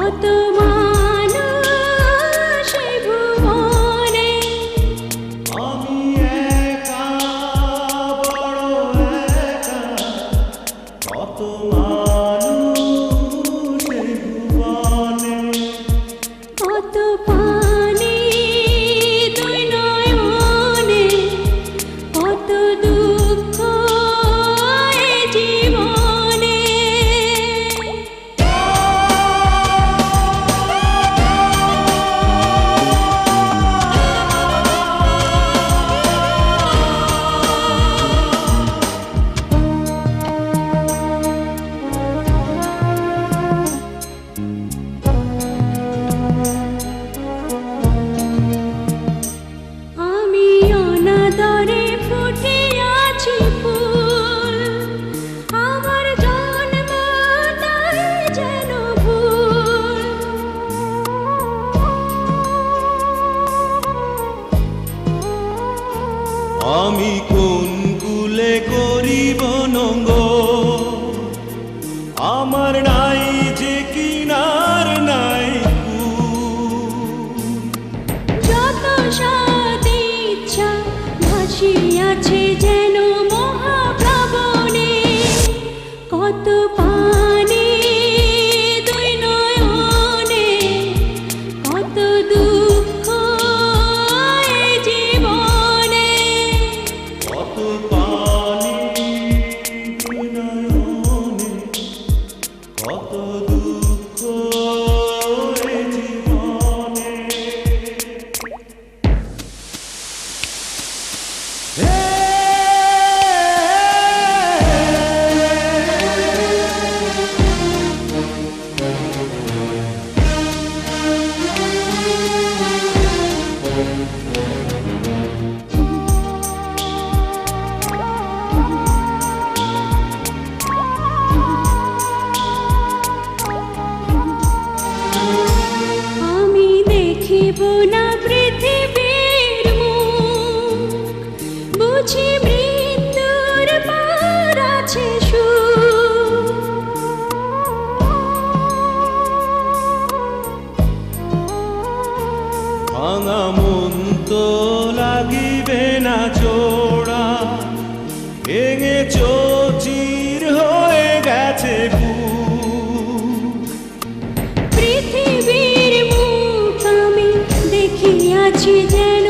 কত মানুষ এই ভুবনে, আমি একা বড় একা, কত মানুষ এই ভুবনে, কত পানি দুই নয়নে, কত দুঃখ এই জীবনে। আমি অনাদরে ফুটে আছি ফুল, আমার জন্মটাই যেন ভুল। আমি কোন কুলে করিব নঙ্গ, আমার নাই যে কিনার নাই কূল। যত সৎ ইচ্ছা ভাসিয়াছে যেন মহাপ্লাবনে, কত পানি দুই নয়নে, কত দুঃখ এই জীবনে। কত পানি দুই নয়নে, কত দুঃখ এই জীবনে। আমি দেখিব না পৃথিবীর মুখ, বুঝি মৃত্যুর পার আছে সুখ। ভাঙা মন তো লাগিবে না জোড়া, ভেঙে চৌচির হয়ে গেছে বুক। পৃথিবীর মুখ আমি দেখিয়াছি যেন